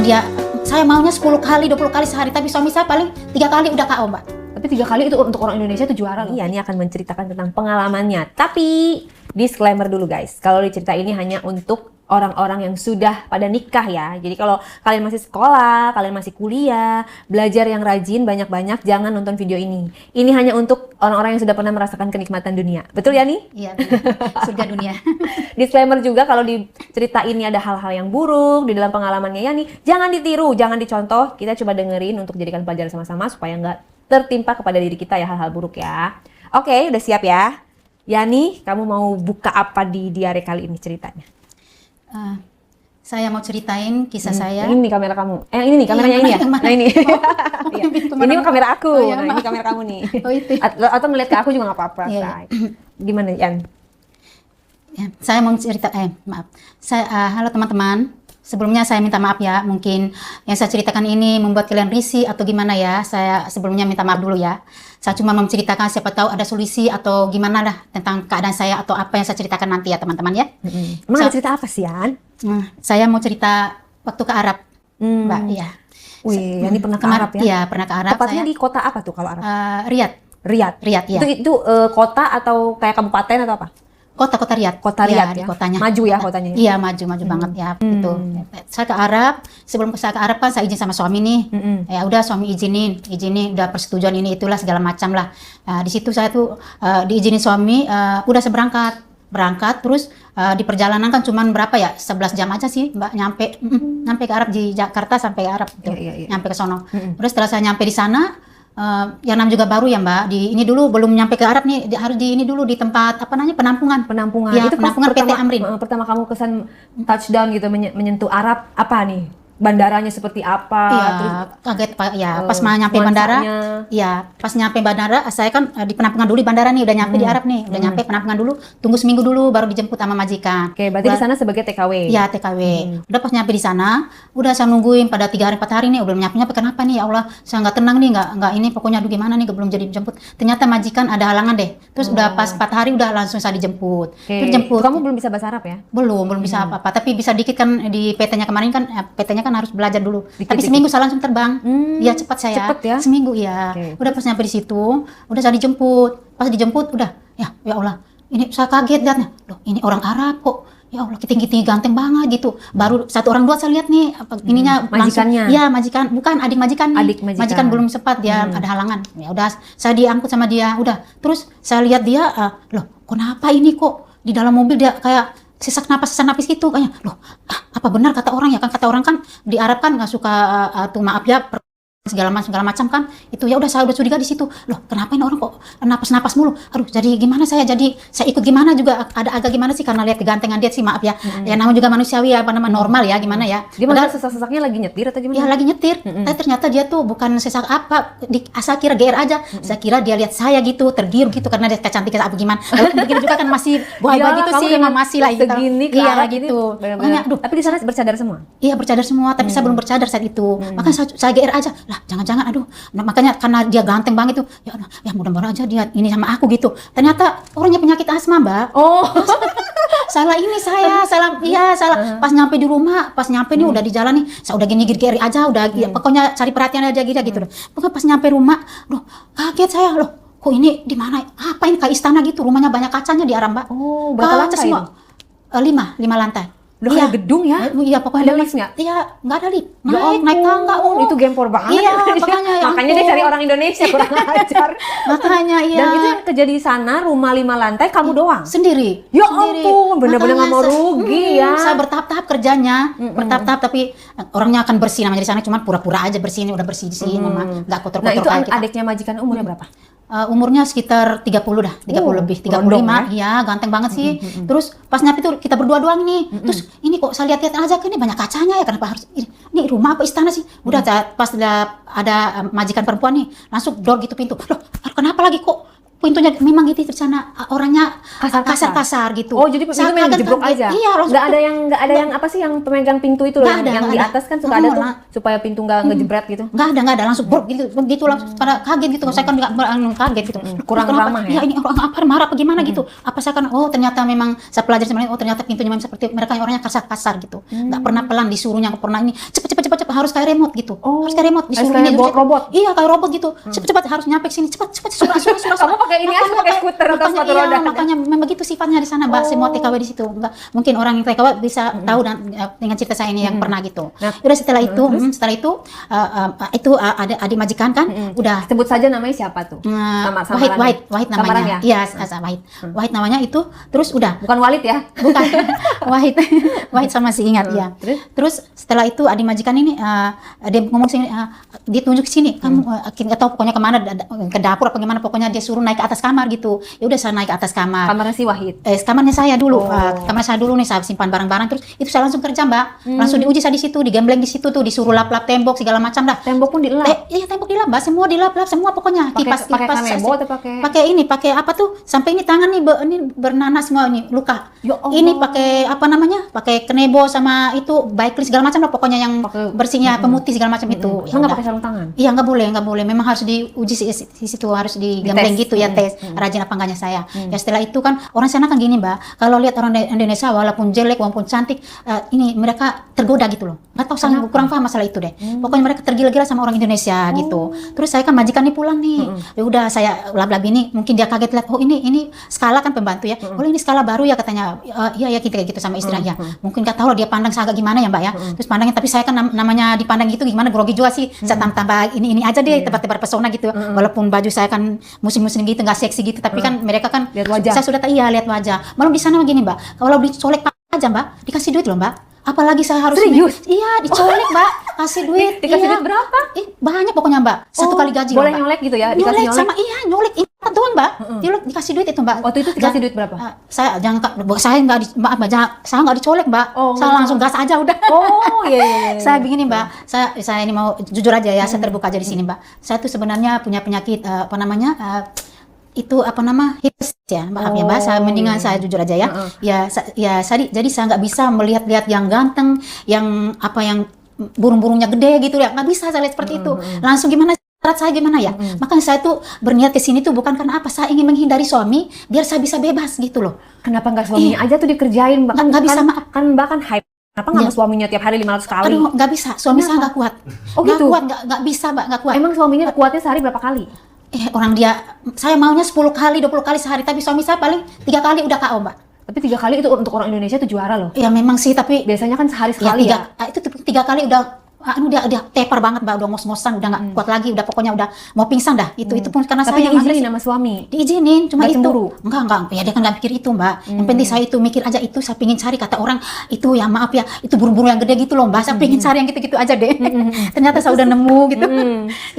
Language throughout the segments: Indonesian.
ya saya maunya 10 kali, 20 kali sehari, tapi suami saya paling 3 kali udah KO, Mbak. Tapi 3 kali itu untuk orang Indonesia itu juara loh. Iya, ini akan menceritakan tentang pengalamannya. Tapi disclaimer dulu guys, kalau cerita ini hanya untuk orang-orang yang sudah pada nikah ya. Jadi kalau kalian masih sekolah, kalian masih kuliah, belajar yang rajin banyak-banyak, jangan nonton video ini. Ini hanya untuk orang-orang yang sudah pernah merasakan kenikmatan dunia. Betul ya nih? Iya, surga dunia. Disclaimer juga kalau di cerita ini ada hal-hal yang buruk di dalam pengalamannya Yani, jangan ditiru, jangan dicontoh. Kita coba dengerin untuk jadikan pelajaran sama-sama supaya nggak tertimpa kepada diri kita ya hal-hal buruk ya. Oke, udah siap ya? Yani, kamu mau buka apa di diare kali ini ceritanya? Saya mau ceritain kisah saya. Ini nih kamera kamu. Ini nih kameranya ini ya. Nah ini. Ini kamera aku. Nah ini kamera kamu nih. Oh itu. Atau ngeliat ke aku juga nggak apa-apa. Gimana Yan? Ya, saya mau cerita. Maaf. Halo teman-teman. Sebelumnya saya minta maaf ya. Mungkin yang saya ceritakan ini membuat kalian risih atau gimana ya. Saya sebelumnya minta maaf dulu ya. Saya cuma mau menceritakan siapa tahu ada solusi atau gimana lah tentang keadaan saya atau apa yang saya ceritakan nanti ya teman-teman ya. Emang ada cerita apa sih Yan? Saya mau cerita waktu ke Arab, Mbak. Ya. Wih, Yani pernah ke Arab ya? Iya, pernah ke Arab. Tepatnya di kota apa tuh kalau Arab? Riyadh, ya. Itu kota atau kayak kabupaten atau apa? Kota Riyadh. Kota Riyadh ya? Kotanya. Maju ya kotanya? Iya, maju banget ya. Gitu. Saya ke Arab, sebelum saya ke Arab kan saya izin sama suami nih. Ya udah suami izinin, udah persetujuan ini itulah segala macam lah. Di situ saya tuh diizinin suami, udah saya berangkat terus di perjalanan kan cuman berapa ya 11 jam aja sih Mbak nyampe ke Arab di Jakarta sampai ke Arab gitu. Nyampe ke sono. Terus setelah saya nyampe di sana yang namanya juga baru ya Mbak, ini dulu belum nyampe ke Arab nih, harus di ini dulu di tempat apa namanya penampungan ya, itu penampungan PT Amrin. Pertama kamu kesan touchdown gitu menyentuh Arab apa nih? Bandaranya seperti apa? Iya, terus kaget Pak ya. Pas nyampe bandara, ya pas nyampe bandara, saya kan di penampungan dulu di bandara nih, udah nyampe di Arab nih, udah nyampe penampungan dulu, tunggu seminggu dulu baru dijemput sama majikan. Oke, berarti di sana sebagai TKW. Iya, TKW. Udah pas nyampe di sana, udah saya nungguin pada 3 hari 4 hari nih, belum nyampe kenapa nih ya Allah, saya nggak tenang nih, nggak ini pokoknya aduh gimana nih, belum jadi dijemput. Ternyata majikan ada halangan deh. Terus udah pas 4 hari udah langsung saya dijemput. Terus jemput. Kamu belum bisa bahasa Arab ya? Belum bisa apa-apa, tapi bisa dikit kan di PT-nya kemarin kan, PT-nya kan harus belajar dulu. Tapi seminggu saya langsung terbang. Iya cepat saya. Cepet ya? Seminggu ya. Udah pas nyampe di situ, udah saya dijemput. Pas dijemput udah, ya Allah, ini saya kaget lihatnya. Loh, ini orang Arab kok. Ya Allah, tinggi-tinggi ganteng banget gitu. Baru 1 orang 2 saya lihat nih ininya majikannya. Iya, majikan, bukan adik majikan nih. Majikan belum sempat dia ada halangan. Ya udah saya diangkut sama dia. Udah. Terus saya lihat dia, loh, kenapa ini kok di dalam mobil dia kayak sesak napas gitu kayaknya. Loh, apa benar kata orang ya kan, kata orang kan di Arab kan nggak suka tuh maaf ya segala macam kan, itu ya udah saya udah curiga di situ. Loh, kenapa ini orang kok napas mulu? Aduh, jadi gimana saya ikut gimana juga ada agak gimana sih karena lihat kegantengan dia sih, maaf ya. Ya namanya juga manusiawi ya, apa namanya normal ya, gimana ya. Dia malah sesak-sesaknya lagi nyetir atau gimana? Ya lagi nyetir. Tapi ternyata dia tuh bukan sesak apa, saya kira GR aja. Saya kira dia lihat saya gitu, tergiur gitu karena dia kecantikan apa gimana. Lalu begini juga kan masih boy-boy gitu sih, emang masih lah gitu. Iya gitu. Makanya aduh, tapi di sana bercadar semua? Iya bercadar semua, tapi saya belum bercadar saat itu. Makanya saya GR aja. Lah, jangan-jangan aduh. Nah, makanya karena dia ganteng banget tuh. Ya mudah-mudahan aja dia ini sama aku gitu. Ternyata orangnya penyakit asma, Mbak. Oh. Salah. Pas nyampe di rumah, pas nyampe nih udah di jalan nih, saya udah gini GR aja udah pokoknya cari perhatian aja gitu. Pokoknya pas nyampe rumah, loh, kaget saya loh. Kok ini di mana? Apa ini kayak istana gitu, rumahnya banyak kacanya di Arab, Mbak. Oh, berapa lantai semua? 5 lantai. Udah kayak gedung ya? Iya, pokoknya ada lift nggak? Iya, nggak ada lift. Naik tangga. Itu gempor banget. Iya, makanya ya. Makanya dia cari orang Indonesia kurang ajar. Makanya iya. Dan itu yang terjadi di sana, rumah 5 lantai kamu doang? Sendiri. Ya ampun, bener-bener nggak mau rugi ya. Saya bertahap-tahap kerjanya, bertahap-tahap, tapi orangnya akan bersih namanya di sana, cuma pura-pura aja bersih, udah bersih sih, nggak kotor-kotor. Nah itu adiknya majikan umurnya berapa? Umurnya sekitar 30 dah, 30 lebih, 35, ya ganteng banget sih. Terus pas nyampe tuh kita berdua doang nih. Terus ini kok saya lihat aja kan ini banyak kacanya ya, kenapa harus ini rumah apa istana sih? Udah pas ada majikan perempuan nih, langsung door gitu pintu. Loh, kenapa lagi kok pintunya memang gitu di sana orangnya kasar-kasar gitu. Oh, jadi pintu yang jeblok aja. Iya, nggak ada yang apa sih yang pemegang pintu itu loh, yang di atas kan suka ada tuh supaya pintu nggak ngejebret gitu. Nggak ada langsung gitu langsung pada kaget gitu. Saya kan nggak kaget gitu. Kurang ramah ya. Iya, ini orang apa marah apa gimana gitu. Apa saya kan ternyata memang saya pelajari sebenarnya ternyata pintunya memang seperti mereka orangnya kasar-kasar gitu. Nggak pernah pelan disuruhnya, nggak pernah ini cepet harus kayak remote gitu. Harus kayak remote disuruh ini robot. Iya, kayak robot gitu. Cepet harus nyampe sini cepet suruh. Kamu pakai ini aja, pakai skuter atau sepatu roda. Makanya memang begitu sifatnya di sana, Mbak. Semua TKW di situ. Enggak mungkin orang yang TKW bisa tahu dengan cerita saya ini yang pernah gitu. Udah setelah itu ada adik majikan kan, udah sebut saja namanya siapa tuh? Wahid namanya. Iya, Wahid namanya itu. Terus udah. Bukan Walid ya? Bukan. Wahid sama si ingat ya. Terus setelah itu adik majikan ini dia ngomong sini, dia tunjuk sini, kamu nggak tahu pokoknya kemana, ke dapur apa gimana, pokoknya dia suruh naik ke atas kamar gitu. Ya udah, saya naik ke atas kamar. Kamarnya si Wahid. Kamarnya saya dulu. Kamar saya dulu nih, saya simpan barang-barang. Terus itu saya langsung kerja, Mbak. Langsung diuji saya di situ, digembleng di situ tuh, disuruh lap-lap tembok segala macam dah. Tembok pun dilap. Iya, tembok dilap, Mbak. Semua dilap-lap, semua pokoknya. Pakai kanebo atau pakai? Pakai apa tuh? Sampai ini tangan nih ini bernanas semua ini, luka. Ya Allah. Ini pakai apa namanya? Pakai kanebo sama itu baik segala macam lah, pokoknya yang bersihnya pemutih segala macam itu. Ya, nggak pakai sarung tangan? Iya, nggak boleh. Memang harus diuji di situ, harus digembleng gitu ya, tes rajin apa enggaknya saya. Ya setelah itu kan orang sana kan gini, Mbak, kalau lihat orang Indonesia walaupun jelek walaupun cantik, ini mereka tergoda gitu loh. Nggak tahu, saya kurang paham masalah itu deh. Pokoknya mereka tergila-gila sama orang Indonesia gitu. Terus saya kan majikan nih pulang nih. Ya udah, saya lab-lab ini, mungkin dia kaget lihat, oh ini skala kan pembantu ya. Oh ini skala baru ya katanya. Iya kita kayak gitu sama istrinya. Mungkin nggak tahu lah dia pandang saya agak gimana ya, Mbak ya. Terus pandangnya, tapi saya kan namanya dipandang gitu gimana, grogi juga sih. Saya tambah ini aja deh, tebar pesona gitu. Walaupun baju saya kan musim-musim gitu, nggak seksi gitu, tapi kan mereka kan lihat wajah. Saya sudah lihat wajah. Malah di sana begini, Mbak, kalau dicolek aja, Mbak, dikasih duit loh, Mbak. Apalagi saya harus serius? Iya, dicolek, Mbak, kasih duit. Dikasih duit berapa? Banyak pokoknya, Mbak. Satu kali gaji. Boleh Mbak. nyolek gitu ya? Dikasih nyolek sama nyolek itu doang, Mbak. Dikasih duit itu, Mbak. Waktu itu dikasih duit berapa? Saya nggak dicolek, Mbak. Saya langsung gas aja udah. Oh, iya. Saya begini, Mbak. Saya ini mau jujur aja ya, saya terbuka aja di sini, Mbak. Saya tuh sebenarnya punya penyakit hips ya, maaf ya, Mbak. Saya mendingan saya jujur aja ya. Jadi saya nggak bisa melihat-lihat yang ganteng, yang burung-burungnya gede gitu ya. Nggak bisa saya lihat seperti itu. Langsung gimana? Saya gimana ya? Makanya saya tuh berniat ke sini tuh bukan karena apa, saya ingin menghindari suami biar saya bisa bebas gitu loh. Kenapa nggak suaminya aja tuh dikerjain, Mbak? Nggak bisa, maaf. Kan Mbak kan hype. Kenapa nggak suaminya tiap hari 500 kali? Aduh, nggak bisa. Suami saya nggak kuat. Oh gitu? Nggak bisa, Mbak, nggak kuat. Emang suaminya kuatnya sehari berapa kali? Orang saya maunya 10 kali, 20 kali sehari, tapi suami saya paling 3 kali udah KO, Mbak. Tapi 3 kali itu untuk orang Indonesia itu juara loh. Ya memang sih, tapi biasanya kan sehari sekali ya. Itu 3 kali udah tepar banget, Mbak, udah ngos-ngosan, udah nggak kuat lagi, udah pokoknya udah mau pingsan dah. Itu pun karena tapi saya diizinin sama suami. Diizinin, cuma itu. Enggak. Ya dia kan nggak mikir itu, Mbak. Yang penting saya itu mikir aja itu, saya pingin cari, kata orang itu ya, maaf ya, itu burung-burung yang gede gitu loh, Mbak. Saya pingin cari yang gitu-gitu aja deh. Ternyata saya udah nemu gitu.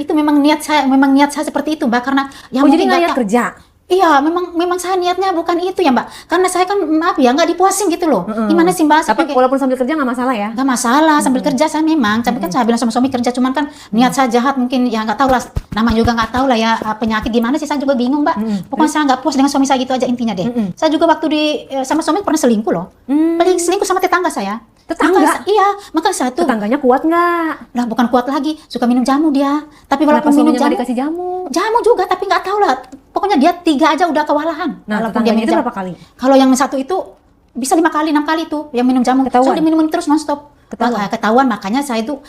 Itu memang niat saya seperti itu, Mbak, karena jadi nggak niat kerja. Iya, memang saya niatnya bukan itu ya, Mbak. Karena saya kan maaf ya, nggak dipuasin gitu loh. Gimana sih, Mbak? Tapi walaupun sambil kerja nggak masalah ya? Nggak masalah, sambil kerja saya memang. Tapi kan saya bilang sama suami kerja, cuman kan niat saya jahat mungkin ya nggak tahu lah. Nama juga nggak tahu lah ya, penyakit gimana sih, saya juga bingung, Mbak. Pokoknya saya nggak puas dengan suami saya gitu aja intinya deh. Saya juga waktu sama suami pernah selingkuh loh. Selingkuh sama tetangga saya. Tetangga? Maka saya tuh. Tetangganya kuat nggak? Lah bukan kuat lagi, suka minum jamu dia. Tapi walaupun minum jamu, dikasih jamu? Jamu juga, tapi nggak tahu lah. Pokoknya dia 3 aja udah kewalahan. Nah, walaupun dia minum itu jamu. berapa kali? Kalau yang satu itu bisa 5 kali, 6 kali tuh yang minum jamu. Ketahuan? Soalnya minum terus nonstop. Ketahuan, makanya saya itu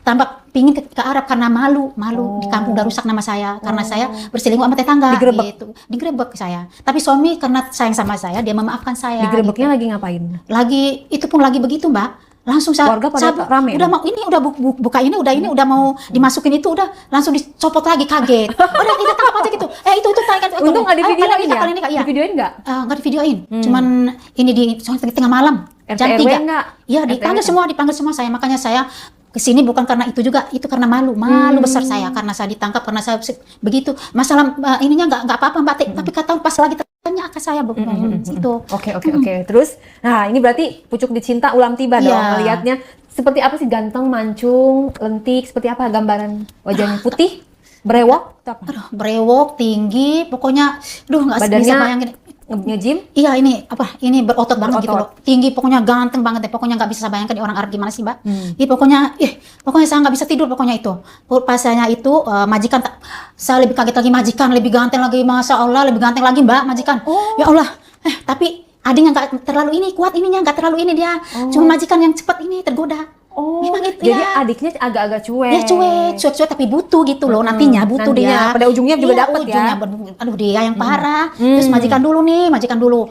tambah pingin ke Arab karena malu di kampung udah rusak nama saya karena saya berselingkuh sama tetangga. Digerebek saya. Tapi suami karena sayang sama saya, dia memaafkan saya. Digerebeknya lagi ngapain? Itu pun lagi begitu, Mbak. Langsung warga pada rame. Udah mau ini udah buka ini udah mau dimasukin itu udah langsung dicopot lagi, kaget. Udah kita tangkap aja gitu. Itu untung nggak divideoin ya? Divideoin nggak? Nggak divideoin. Cuman ini di tengah malam jam 3. Iya, dipanggil semua saya. Makanya saya kesini bukan karena itu juga, itu karena malu besar saya karena saya ditangkap, karena saya begitu. Masalah ininya nggak apa-apa, Mbak, tapi kata pas lagi tanya ke saya itu. Oke. Terus, nah ini berarti pucuk dicinta ulam tiba dong melihatnya. Seperti apa sih, ganteng, mancung, lentik, seperti apa gambaran wajahnya? Putih? Brewok itu apa? Aduh, brewok, tinggi, pokoknya, nggak bisa Badannya bayangin. nge-gym? Iya ini apa? Ini berotot banget gitu Berotot. loh. Tinggi, pokoknya ganteng banget deh. Pokoknya nggak bisa saya bayangkan di orang Arab gimana sih, Mbak? Pokoknya saya nggak bisa tidur pokoknya itu. Pasnya itu majikan, saya lebih kaget lagi majikan, lebih ganteng lagi, masya Allah, lebih ganteng lagi Mbak majikan. Ya Allah, tapi adiknya nggak terlalu ini kuat ininya, nggak terlalu ini dia. Cuma majikan yang cepat ini tergoda. Memang itu jadi ya. adiknya agak-agak cuek. Dia cuek tapi butuh gitu loh, nantinya butuh Nantinya, dia. pada ujungnya juga dapat ya. Aduh dia yang parah. Terus majikan dulu.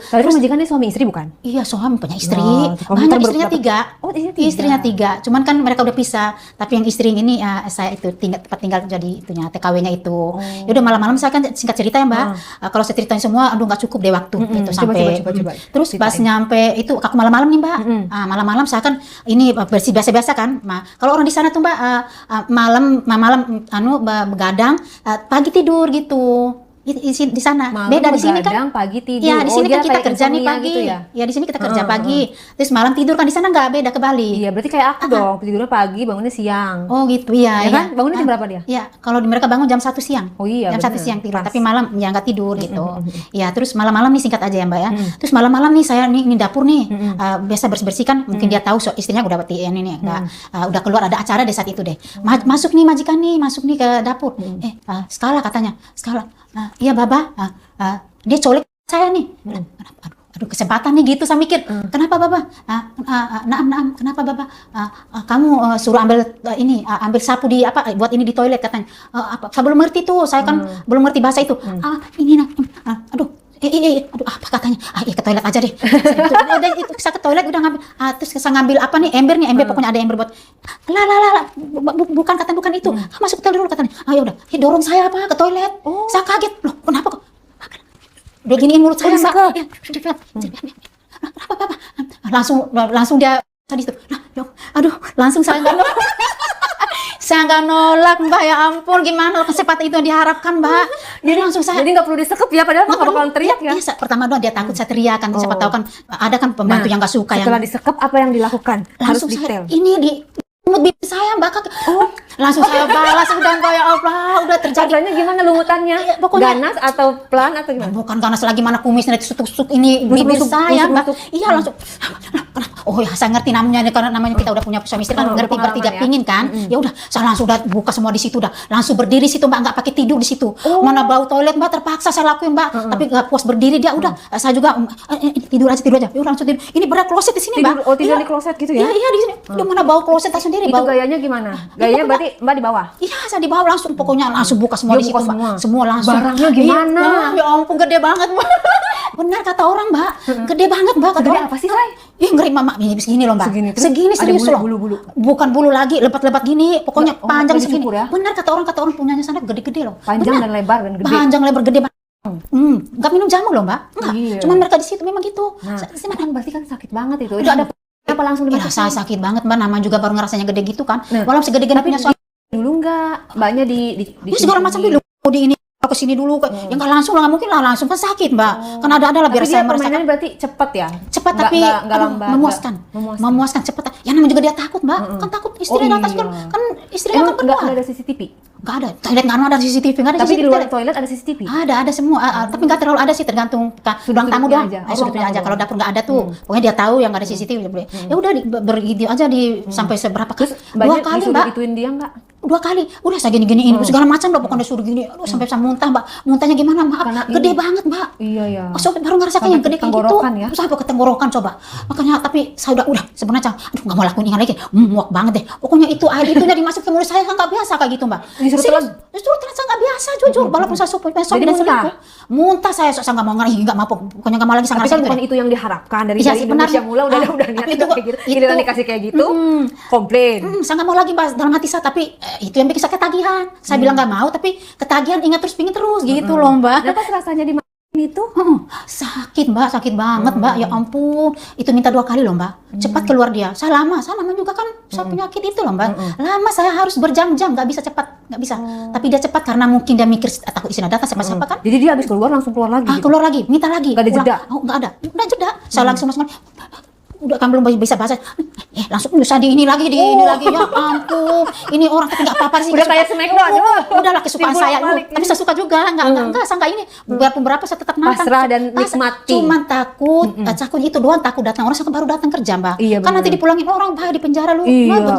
Terus majikan ini suami istri bukan? Iya, suami punya istri. Wow, Banyak istrinya 3. Oh, istrinya 3. Istrinya 3. Cuman kan mereka udah pisah. Tapi yang istri ini saya itu tempat tinggal jadi itunya TKW-nya itu. Ya udah malam-malam saya kan singkat cerita ya, Mbak. Kalau saya ceritain semua aduh nggak cukup deh waktu itu sampai. Coba. Terus pas nyampe itu aku malam-malam nih, Mbak. Malam-malam saya kan ini bersih biasa-biasa kan. Kalau orang di sana tuh Mbak malam begadang, pagi tidur gitu. Di sana malam beda di sini kan pagi tidur. ya di sini kan kita kayak kerja nih insomnia pagi gitu ya? Ya di sini kita kerja pagi terus malam tidur kan. Di sana nggak beda, kebalik. Iya berarti kayak aku dong, tidurnya pagi bangunnya siang. Oh gitu ya, ya kan bangunnya jam berapa dia? Ya kalau di mereka bangun jam 1 siang. Oh iya jam 1 siang tidur. Tapi malam ya nggak tidur gitu. Ya terus malam-malam nih singkat aja ya Mbak ya. Terus malam-malam nih saya nih dapur nih biasa bersih kan. Mungkin dia tahu istrinya udah udah keluar ada acara deh saat itu deh. Masuk nih majikan nih, masuk nih ke dapur. Skala katanya, Skala. Iya Baba, dia colek saya nih. Aduh kesempatan nih gitu saya mikir. Kenapa Baba? Naam, kenapa Baba? Kamu suruh ambil ambil sapu buat ini di toilet katanya. Saya belum ngerti tuh, saya kan belum ngerti bahasa itu. Ini aduh apa katanya? Ke toilet aja deh. Udah itu saya ke toilet udah ngambil. Terus saya ngambil apa nih? Ember pokoknya ada ember buat. Bukan katanya bukan itu. Masuk ke toilet dulu katanya. Ya udah, dorong saya ke toilet. Saya kaget. Loh, kenapa kok? Udah giniin mulut saya, Mbak. Kenapa, Papa? Langsung dia tadi itu. Aduh, langsung saya nggak nolak Mbak, ya ampun gimana kesempatan itu yang diharapkan Mbak. Jadi langsung saya nggak perlu disekep ya, padahal nggak bakalan teriak ya. Iya, pertama doang dia takut saya teriak kan, siapa tahu kan ada kan pembantu yang nggak suka setelah disekep apa yang dilakukan? Harus detail. Ini di bibir saya Mbak. Langsung saya balas udah Mbak, ya Allah udah terjadi. Rasanya gimana lumputannya? Pokoknya ganas atau pelan atau gimana? Bukan ganas lagi, mana kumisnya tusuk-tusuk ini bibir saya Mbak. Iya langsung. Oh ya saya ngerti namanya karena namanya kita udah punya suami istri kan ngerti bertiga pingin kan. Ya udah saya langsung udah buka semua di situ, udah langsung berdiri situ Mbak, nggak pakai tidur di situ. Mana bau toilet Mbak, terpaksa saya lakuin Mbak. Tapi nggak puas berdiri dia udah saya juga tidur aja. Ya udah langsung tidur. Ini berat kloset di sini Mbak. Oh tidur di kloset gitu ya? Iya di sini. Udah mana bau kloset sendiri. Itu gayanya gimana? Gayanya berarti Mbak di bawah? Iya saya di bawah langsung, pokoknya langsung buka semua di situ Mbak. Semua langsung. Barangnya gimana? Ya ampun gede banget Mbak. Benar kata orang Mbak, gede banget Mbak. Gede apa sih Say? Ngeri Mama, ini segini loh Mbak. Segini serius loh. Bulu-bulu. Bukan bulu lagi, lebat-lebat gini, pokoknya panjang segini. Ya? Benar kata orang punyanya sana gede-gede loh. Panjang dan lebar dan gede. Panjang lebar gede banget. Nggak minum jamu loh Mbak. Enggak. Cuman mereka di situ memang gitu. Berarti kan sakit banget itu. Itu ada apa langsung dimasukin? Saya sakit banget Mbak, namanya juga baru ngerasanya gede gitu kan. Walaupun segede-gede punya suami. Dulu enggak, Mbaknya di segala macam dulu di ini ke sini dulu yang nggak langsung lah, mungkin lah langsung kan sakit Mbak. Kan ada lah biar saya merasakan. Permainannya berarti cepat ya? Cepat tapi memuaskan cepat. Ya namanya juga dia takut Mbak. Kan takut istri atas kan istrinya kan nggak ada CCTV? Nggak ada, toilet nggak ada CCTV, nggak ada. Tapi CCTV. di luar toilet ada CCTV? Ada semua, tapi nggak terlalu ada sih, tergantung ruang tamu doang. Sudutnya aja. Kalau dapur nggak ada tuh, pokoknya dia tahu yang nggak ada CCTV. Ya udah begitu aja sampai seberapa kali? 2 kali Mbak. Gituin dia nggak? 2 kali, udah saya gini-giniin segala macam loh, pokoknya suruh gini, aduh sampai bisa muntah Mbak. Muntahnya gimana Mbak? Gede banget Mbak. Iya. Baru ngerasakan yang gede kayak gitu. Ya? Sampai ke tenggorokan coba. Makanya tapi saya udah sebenarnya aduh nggak mau lakuin ini lagi. Muak banget deh. Pokoknya itu air itu udah dimasukin ke mulut saya kan nggak biasa kayak gitu Mbak. Disuruh telan saya nggak biasa jujur. Walaupun saya suami dan selingkuh. Muntah saya nggak mau nggak mau pokoknya nggak mau lagi tapi kan bukan itu yang diharapkan dari Indonesia mula udah niat kayak gitu. Giliran dikasih kayak gitu, komplain. Saya nggak mau lagi Mbak dalam hati saya, tapi itu yang bikin saya ketagihan. Saya bilang nggak mau, tapi ketagihan ingat terus pingin terus gitu loh Mbak. Nah pas rasanya di itu sakit Mbak, sakit banget Mbak. Ya ampun, itu minta 2 kali loh Mbak. Cepat keluar dia. Saya lama juga kan saya penyakit itu loh Mbak. Lama saya harus berjam-jam, nggak bisa cepat, nggak bisa. Tapi dia cepat karena mungkin dia mikir takut istrinya datang siapa kan. Jadi dia habis keluar langsung keluar lagi. Keluar lagi, minta lagi. Nggak ada jeda. Nggak ada. Udah jeda. Saya langsung masuk. udah kan belum bisa bahasa, langsung bisa di ini lagi, ini lagi, ya ampun, ini orang tapi nggak apa-apa sih. Udah kayak Smackdown. Udahlah kesukaan saya, tapi saya suka juga, nggak sangka ini, berapa saya tetap nonton. Pasrah dan nikmati. Cuman takut itu doang, takut datang orang, saya baru datang kerja Mbak. Iya, kan nanti dipulangin orang Mbak di penjara lu,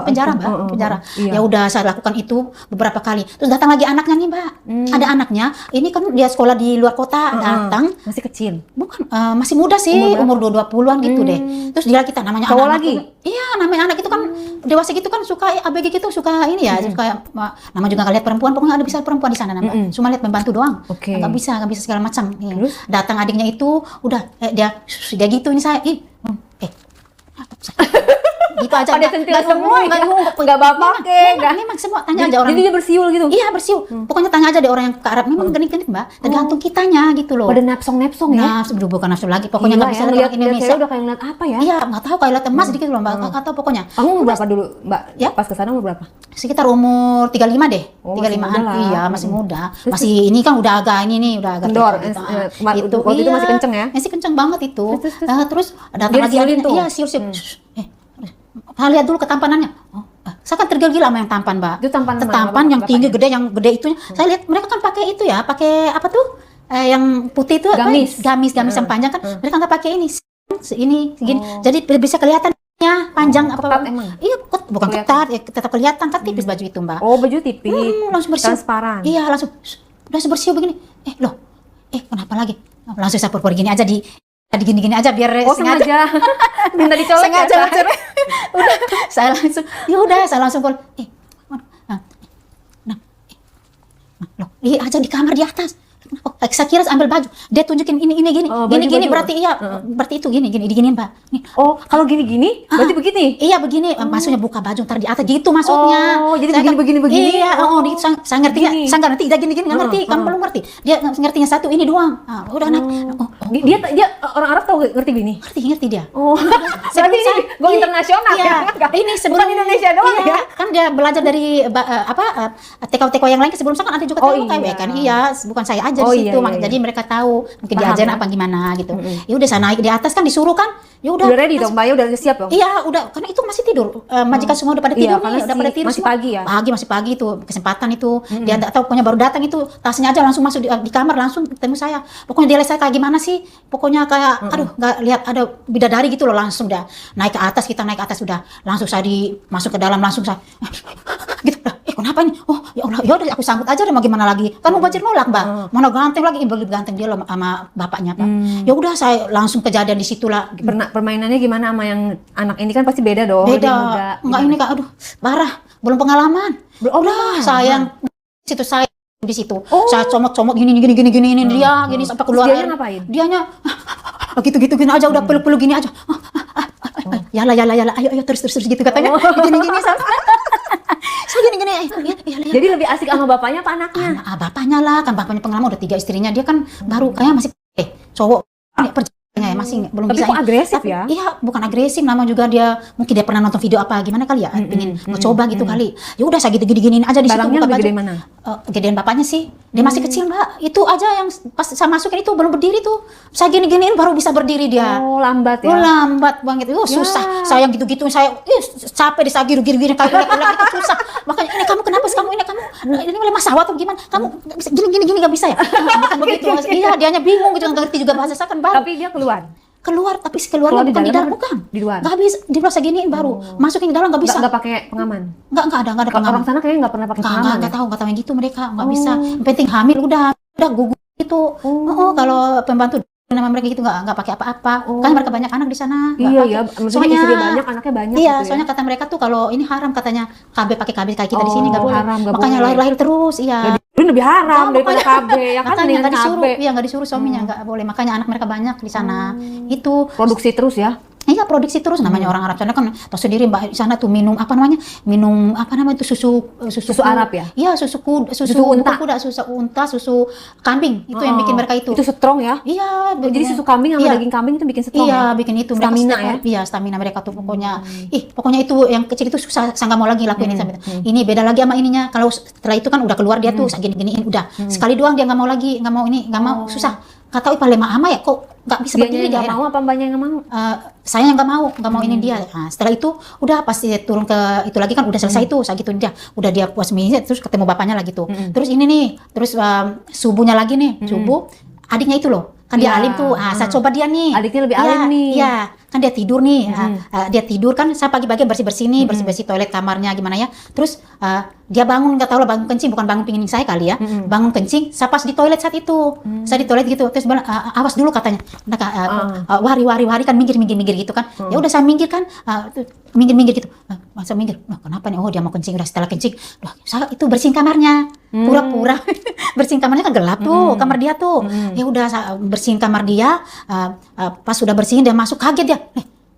penjara Mbak, penjara. Ya udah saya lakukan itu beberapa kali. Terus datang lagi anaknya nih Mbak, ada anaknya, ini kan dia sekolah di luar kota, datang. Masih kecil? Bukan, masih muda sih, umur 20-an gitu deh. Terus dia kita namanya cowok anak lagi? Iya, namanya anak itu kan dewasa gitu kan suka ABG gitu, suka ini ya, suka nama juga nggak lihat perempuan, pokoknya ada bisa perempuan di sana nama. Cuma lihat pembantu doang. Nggak bisa segala macam. Datang adiknya itu udah dia gitu ini saya gitu aja. Pada centil semua nggak bapak memang semua tanya aja orang. Jadi dia bersiul gitu? Iya bersiul. Pokoknya tanya aja deh orang yang ke Arab. Memang genit-genit Mbak. Tergantung kitanya gitu loh. Pada napsong-napsong ya? Bukan nafsu lagi. Pokoknya nggak bisa lihat Indonesia. Udah kayak ngeliat apa ya? Iya nggak tahu kayak lihat emas dikit loh Mbak. Nggak tahu pokoknya. Kamu umur berapa dulu Mbak? Ya pas kesana umur berapa? Sekitar umur 35 deh. 35-an. Iya masih muda. Masih ini kan udah agak ini nih udah agak kendor. Waktu itu masih kenceng ya? Masih kenceng banget itu. Terus datang lagi iya siul-siul. Lihat dulu ketampanannya. Saya kan tergila-gila sama yang tampan, Mbak. Itu tampan yang tinggi, gede, yang gede itunya. Saya lihat mereka kan pakai itu ya, pakai apa tuh? Yang putih itu gamis yang panjang kan. Mereka nggak pakai ini. Segini. Jadi bisa kelihatannya panjang apa? Emang? Iya, bukan ketat, ya tetap kelihatan kan tipis baju itu, Mbak. Oh, baju tipis. Langsung bersih. Transparan. Iya, langsung bersih begini. Kenapa lagi? Langsung saya pur-pur gini aja gini aja biar sengaja minta dicolek sengaja udah saya langsung pun aja di kamar di atas. Saya kira ambil baju, dia tunjukin ini gini, gini berarti berarti itu gini diginiin Pak. Kalau gini berarti begini? Iya begini, maksudnya buka baju ntar di atas gitu maksudnya. Jadi begini. Iya, saya ngertinya, saya nggak ngerti, dia gini nggak ngerti, kamu belum ngerti. Dia ngertinya satu ini doang. Udah nak. Dia orang Arab tahu ngerti gini? Ngerti dia. Berarti ini go internasional ya? Ini sebelum Indonesia doang ya? Kan dia belajar dari TKW yang lain sebelum saya kan ada juga TKW kan. Iya, bukan saya aja di situ, jadi mereka tahu mungkin diajarin apa gimana gitu. Ya udah saya naik di atas kan disuruh kan, ya udah. Udah ready dong, Mbak, udah siap dong. Iya, udah, karena itu masih tidur. Majikan semua udah pada tidur nih, udah pada tidur masih semua. pagi ya? Masih pagi itu kesempatan itu. Dia enggak tahu, pokoknya baru datang itu, tasnya aja langsung masuk di kamar, langsung ketemu saya. Pokoknya dia lihat saya kayak gimana sih? Pokoknya kayak aduh, enggak lihat ada bidadari gitu loh, langsung dah naik ke atas, kita naik ke atas udah. Langsung saya masuk ke dalam, langsung saya gitu dah. Kenapa ini? Oh, ya Allah, ya udah aku sambut aja deh, mau gimana lagi? Kan mau bajir nolak, Mbak. Mana ganteng lagi, lebih ganteng dia loh sama bapaknya, Pak. Ya udah saya langsung kejadian di situ lah. Permainannya gimana sama yang anak ini kan pasti beda dong. Beda. Enggak ini Kak, aduh, parah. Belum pengalaman. Udah, sayang situ saya di situ. Saya comot-comot gini dia gini sampai keluar. Dia ngapain? Dianya gitu gini aja udah peluk-peluk gini aja. Yalah, ayo terus gitu katanya. Gini sampai so gini jadi lebih asik sama bapaknya apa anaknya? Bapaknya lah, kan bapaknya pengalaman udah 3 istrinya, dia kan baru kayaknya masih cowok perjalanannya ya masih belum tapi bisa. Tapi kok agresif ya? Iya, bukan agresif, nama juga dia mungkin dia pernah nonton video apa gimana kali ya, pengen mencoba gitu kali. Ya udah saya gini aja di situ. Barangnya lebih gede mana? Gedean bapaknya sih, dia masih kecil Mbak. Itu aja yang pas saya masukin itu belum berdiri tuh. Saya giniin baru bisa berdiri dia. Oh lambat ya? Lambat banget. Susah. Saya gitu saya capek deh, saya gini kayak itu susah. Makanya ini kamu kenapa sih kamu ini oleh masalah atau gimana? Kamu gini gak bisa ya? Bukan begitu. Iya, dianya bingung gitu, nggak ngerti juga bahasa saya kan baru. Tapi dia keluar, tapi keluarnya bukan di dalam, bukan di luar. Nggak bisa, di luar seginiin baru masukin ke dalam nggak bisa. Nggak pakai pengaman? Nggak ada pengaman. Orang sana kayaknya nggak pernah pakai pengaman. Nggak tahu yang gitu mereka nggak bisa. Yang penting hamil udah gugur itu. Kalau pembantu nama mereka gitu nggak pakai apa-apa. Kan mereka banyak anak di sana. Iya, soalnya istri banyak, anaknya banyak. Iya, gitu soalnya kata mereka tuh kalau ini haram katanya, KB pakai KB kayak kita di sini nggak boleh. Makanya boleh. lahir terus, iya. Ini lebih haram daripada KB, ya kan? Makanya nggak disuruh, iya nggak disuruh suaminya nggak boleh. Makanya anak mereka banyak di sana. Itu produksi terus ya? Iya, produksi terus namanya orang Arab sana kan tahu sendiri Mbak, di sana tuh minum apa namanya itu susu Arab ya? Iya, susu unta, susu kambing itu yang bikin mereka itu. Itu strong ya? Iya, jadi susu kambing sama daging kambing itu bikin strong. Iya, bikin itu stamina ya? Iya, stamina mereka tuh pokoknya. Pokoknya itu yang kecil itu susah, saya nggak mau lagi lakuin ini beda lagi sama ininya. Kalau setelah itu kan udah keluar dia tuh gini-giniin udah. Sekali doang dia nggak mau lagi, nggak mau susah. nggak tahu ipa lema ama ya kok nggak bisa berdiri Dia dia. mau apa mbaknya yang nggak mau? Saya nggak mau ini dia. Nah, setelah itu udah pasti turun ke itu lagi kan udah selesai itu, saya gitu dia. Udah dia puas minyak terus ketemu bapaknya lagi tuh. Terus ini nih, terus subuhnya lagi nih, subuh adiknya itu loh. Kan dia alim tuh. Saya coba dia nih. Adiknya lebih alim nih. Iya, kan dia tidur nih. Dia tidur kan saya pagi-pagi bersih-bersih nih, bersih-bersih toilet kamarnya gimana ya. Terus dia bangun, nggak tahu lah bangun kencing, bukan bangun pingin saya kali ya. Bangun kencing, saya pas di toilet saat itu. Saya di toilet gitu. Terus bilang, awas dulu katanya. Wari kan minggir gitu kan. Ya udah saya minggir kan, minggir gitu. Masa minggir? Nah, kenapa nih? Oh, dia mau kencing. Udah setelah kencing, saya itu bersihin kamarnya. Pura-pura bersihin kamarnya kan gelap tuh, kamar dia tuh. Ya udah saya bersihin kamar dia. Pas sudah bersihin dia masuk, kaget dia.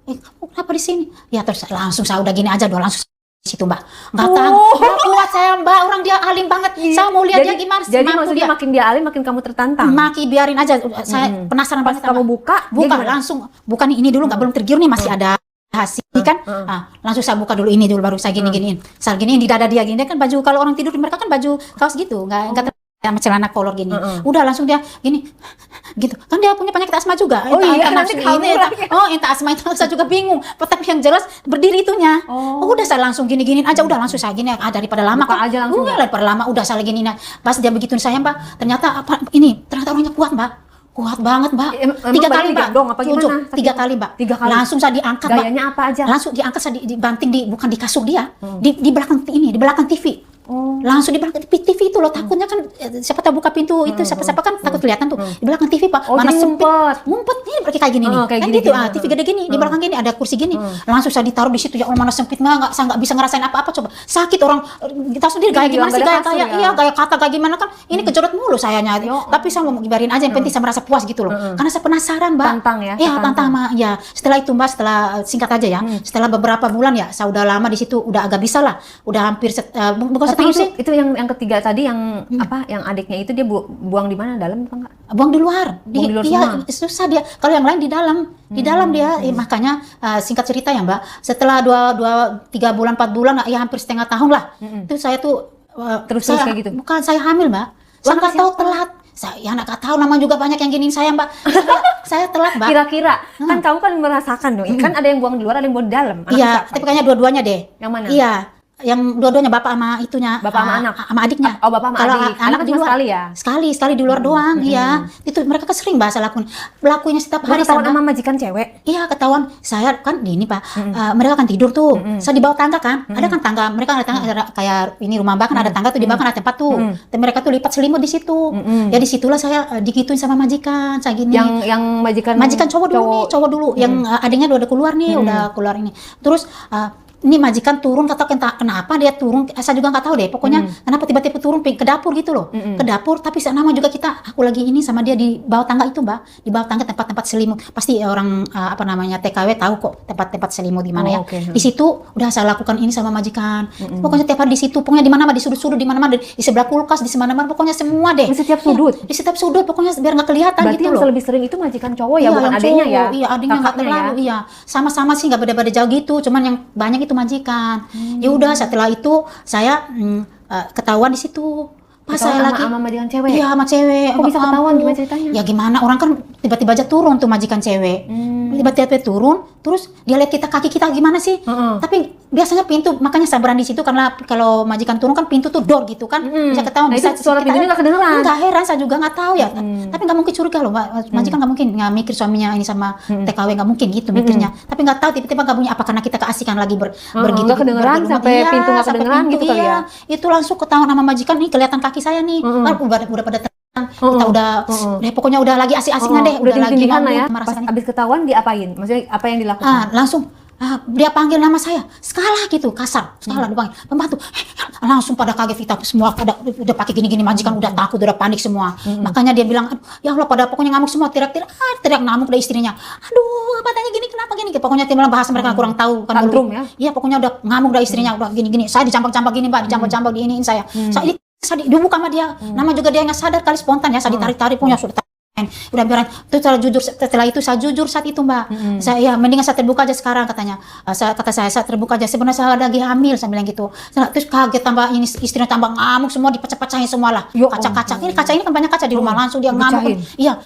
Kamu kenapa di sini? Ya terus langsung saya udah gini aja, langsung di situ mbak. Nggak tahu, nggak kuat saya mbak. Orang dia alim banget. Saya mau lihat dia gimana. Jadi maksudnya dia. Makin dia alim, makin kamu tertantang. Makin biarin aja. Saya penasaran banget. Kamu buka langsung. Bukan ini dulu, nggak belum tergiur nih, masih ada hasil kan. Langsung saya buka dulu ini dulu, baru saya giniin. Saya giniin di dada dia gini kan baju, kalau orang tidur mereka kan baju kaos gitu, nggak sama celana kolor gini. Udah langsung dia gini gitu kan, dia punya penyakit asma juga. Nanti entah asma itu saya juga bingung, tapi yang jelas berdiri itunya. Udah saya langsung giniin aja, udah langsung saya gini daripada lama buka kan aja langsung daripada lama udah saya giniin. Pas dia begituin saya mbak, ternyata orangnya kuat mbak. Kuat banget mbak. 3 kali mbak. Tiga kali mbak. Langsung saya diangkat mbak. Gayanya apa aja? Langsung diangkat, saya dibanting bukan di kasur dia, di belakang ini, di belakang TV. Langsung di belakang TV itu loh, takutnya kan siapa tahu buka pintu itu siapa kan takut kelihatan tuh di belakang TV pak. Mana sempit, ngumpet nih berarti kayak gini nih kan gitu. TV gede gini, di belakang gini ada kursi gini. Langsung saya ditaruh di situ, ya Allah mana sempit nggak, saya nggak bisa ngerasain apa-apa. Coba sakit orang kita sendiri kayak gimana sih, kayak kata kayak gimana kan ini kejorot mulu sayanya. Tapi saya mau gibarin aja, yang penting saya merasa puas gitu loh, karena saya penasaran mbak. Tantang ya? Iya tantang mbak. Ya setelah itu mbak, setelah singkat aja ya, setelah beberapa bulan ya, saya udah lama di situ, udah agak bisa lah, udah hampir bukan setahun sih. Itu yang ketiga tadi yang yang adiknya itu dia buang di mana, dalam apa enggak? Buang di luar. Iya, susah dia. Kalau yang lain di dalam dia. Makanya singkat cerita ya mbak, setelah 3 bulan 4 bulan ya hampir setengah tahun lah. Itu saya tuh terus kayak gitu. Bukan saya hamil mbak. Saya nggak tahu telat. Saya nggak tahu, nama juga banyak yang giniin saya mbak. Saya telat mbak. Kira-kira kan kamu kan merasakan dong. Kan ada yang buang di luar, ada yang buang di dalam. Iya, tapi kayaknya dua-duanya deh. Yang mana? Iya. Yang dua-duanya bapak sama itunya, bapak sama anak, sama adiknya. Oh bapak sama adik. Anak di luar sekali ya? Sekali di luar doang. Iya, itu mereka kan sering bahasa lakuinnya setiap hari. Ketahuan sama majikan cewek? Iya ketahuan. Saya kan ini pak, mereka kan tidur tuh. Saya di bawah tangga kan, ada kan tangga. Mereka ada tangga kayak ini rumah mbak kan ada tangga tuh, di bawah kan ada tempat tuh. Dan mereka tuh lipat selimut di situ. Ya disitulah saya digituin sama majikan. Saya gini. Yang majikan cowok dulu. Yang adiknya udah keluar nih, udah keluar ini. Terus ini majikan turun, kata kenapa dia turun, saya juga nggak tahu deh. Pokoknya kenapa tiba-tiba turun ke dapur gitu loh, ke dapur. Tapi nama juga aku lagi ini sama dia di bawah tangga itu mbak, di bawah tangga tempat-tempat selimut. Pasti orang TKW tahu kok tempat-tempat selimut di mana ya. Di situ udah saya lakukan ini sama majikan. Pokoknya tiap hari di situ, pokoknya di mana-mana, di sudut-sudut, di mana-mana, di sebelah kulkas, di mana-mana, pokoknya semua deh. Di setiap sudut. Di setiap sudut, pokoknya biar nggak kelihatan. Berarti gitu yang loh. Lebih sering itu majikan cowok ya, bukan adiknya ya? Iya, adiknya nggak terlalu. Iya, sama-sama sih nggak beda-beda jauh gitu. Cuman yang banyak itu majikan. Ya udah setelah itu saya ketahuan di situ. Pas saya lagi sama majikan cewek. Iya, sama cewek. Kok bisa ketahuan, gimana ceritanya? Ya gimana, orang kan tiba-tiba aja turun tuh majikan cewek. Tiba-tiba turun, terus dia lihat kaki kita gimana sih? Tapi biasanya pintu, makanya saya berani di situ karena kalau majikan turun kan pintu tuh door gitu kan. Bisa ketahuan, bisa suara pintunya nggak kedengeran. Enggak heran, saya juga nggak tahu ya. Tapi nggak mungkin curiga loh, majikan nggak mungkin nggak mikir suaminya ini sama TKW, nggak mungkin gitu mikirnya. Tapi nggak tahu tiba-tiba nggak punya apa, karena kita keasikan lagi begitu. Nggak kedengeran sampai pintu nggak kedengeran gitu kali ya. Itu langsung ketahuan sama majikan, nih kelihatan kaki saya nih. Kan udah pada kita udah pokoknya udah lagi asik-asiknya deh, udah lagi ngomong ya. Pas abis ketahuan diapain? Maksudnya apa yang dilakukan? Langsung dia panggil nama saya, Skala gitu, kasar. Skala dipanggil, pembantu. Langsung pada kaget kita semua, udah pakai gini-gini, majikan udah takut, udah panik semua. Makanya dia bilang, ya Allah, pada pokoknya ngamuk semua, teriak ngamuk dari istrinya. Aduh, katanya gini, kenapa gini? Pokoknya dia bilang bahasa mereka kurang tahu kan dulu. Ya? Iya, pokoknya udah ngamuk dari istrinya, udah gini-gini. Saya dicampak-campak gini, Mbak, dicampak-campak diiniin saya. Saya dibuka sama dia, nama juga dia nggak sadar kali, spontan ya, saya ditarik-tarik punya sudah udah biaran. Itu setelah itu saya jujur saat itu mbak, saya mendingan saya terbuka aja sekarang katanya. Kata saya terbuka aja, sebenarnya saya lagi hamil, saya bilang gitu. Terus kaget, tambah ini istrinya tambah ngamuk semua, dipecah-pecahin semua lah, kaca-kaca ini kan banyak kaca di rumah, langsung dia ngamuk. Iya.